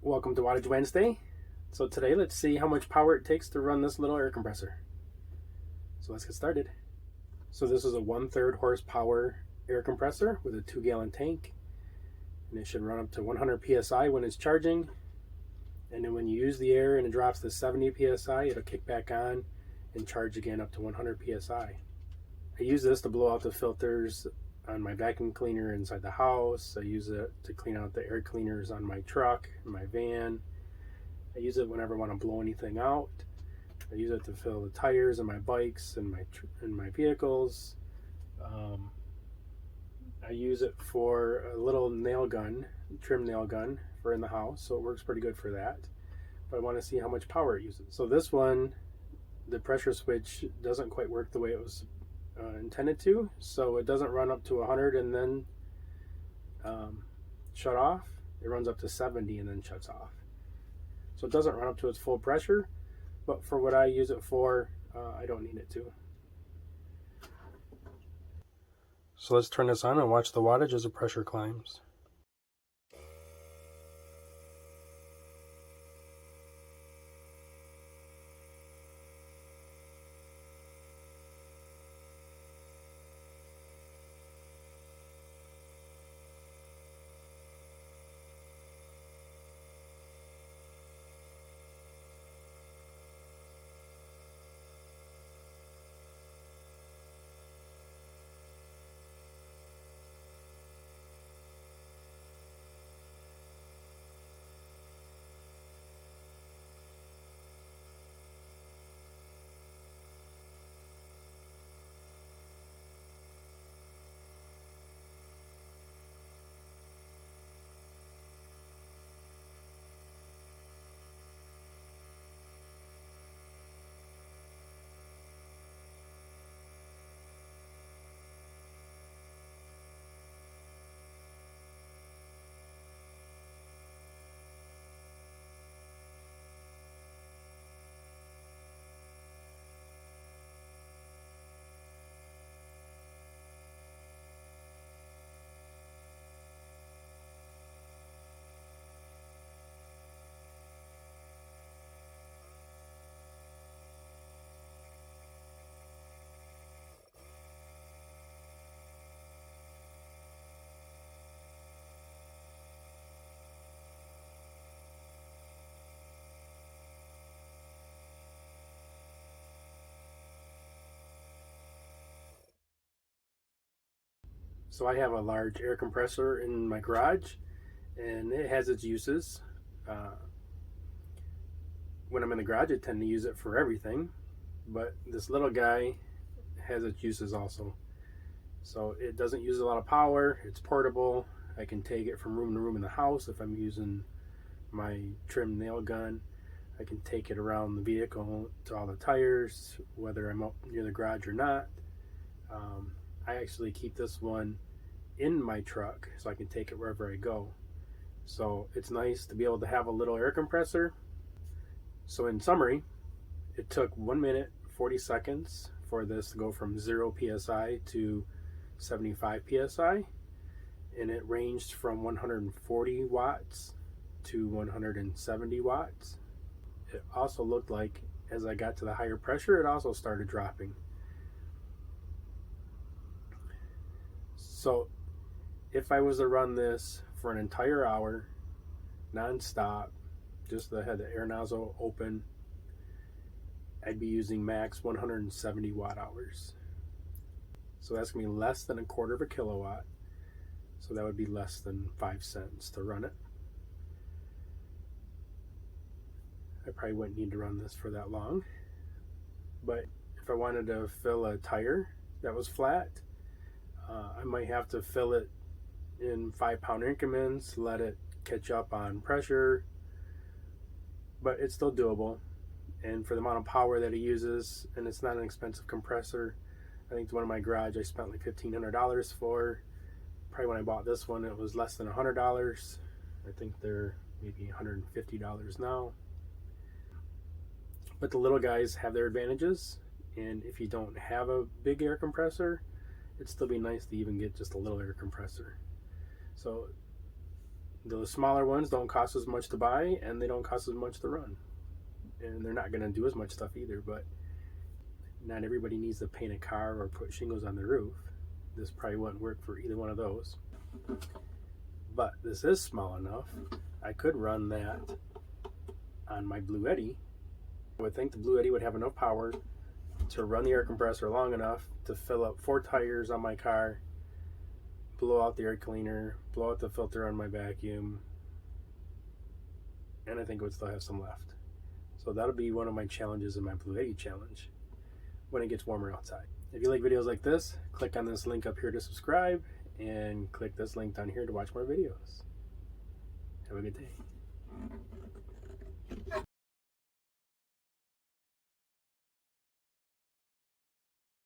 Welcome to Wattage Wednesday. So today let's see how much power it takes to run this little air compressor. So let's get started. So this is a 1/3 horsepower air compressor with a 2-gallon tank, and it should run up to 100 psi when it's charging, and then when you use the air and it drops to 70 psi, it'll kick back on and charge again up to 100 psi. I use this to blow out the filters on my vacuum cleaner inside the house. I use it to clean out the air cleaners on my truck, my van. I use it whenever I want to blow anything out. I use it to fill the tires in my bikes and my vehicles. I use it for a little nail gun, trim nail gun for in the house, so it works pretty good for that. But I want to see how much power it uses. So this one, the pressure switch doesn't quite work the way it was intended to, so it doesn't run up to 100 and then shut off. It runs up to 70 and then shuts off. So it doesn't run up to its full pressure, but for what I use it for, I don't need it to. So let's turn this on and watch the wattage as the pressure climbs. So I have a large air compressor in my garage, and it has its uses. When I'm in the garage, I tend to use it for everything, but this little guy has its uses also. So it doesn't use a lot of power, it's portable. I can take it from room to room in the house if I'm using my trim nail gun. I can take it around the vehicle to all the tires, whether I'm up near the garage or not. I actually keep this one in my truck so I can take it wherever I go. So it's nice to be able to have a little air compressor. So in summary, it took 1 minute 40 seconds for this to go from 0 psi to 75 psi, and it ranged from 140 watts to 170 watts. It also looked like as I got to the higher pressure, it also started dropping. So if I was to run this for an entire hour non-stop, just had the air nozzle open, I'd be using max 170 watt hours. So that's going to be less than 1/4 of a kilowatt. So that would be less than 5 cents to run it. I probably wouldn't need to run this for that long. But if I wanted to fill a tire that was flat, I might have to fill it in 5-pound increments, let it catch up on pressure, but it's still doable. And for the amount of power that it uses, and it's not an expensive compressor. I think the one in my garage I spent like $1,500 for. Probably when I bought this one, it was less than $100. I think they're maybe $150 now. But the little guys have their advantages, and if you don't have a big air compressor, it'd still be nice to even get just a little air compressor. So The smaller ones don't cost as much to buy, and they don't cost as much to run. And they're not going to do as much stuff either, but not everybody needs to paint a car or put shingles on the roof. This probably wouldn't work for either one of those. But this is small enough. I could run that on my Bluetti. I would think the Bluetti would have enough power to run the air compressor long enough to fill up 4 tires on my car, blow out the air cleaner, blow out the filter on my vacuum, and I think it would still have some left. So that'll be one of my challenges in my Bluetti challenge when it gets warmer outside. If you like videos like this, click on this link up here to subscribe, and click this link down here to watch more videos. Have a good day.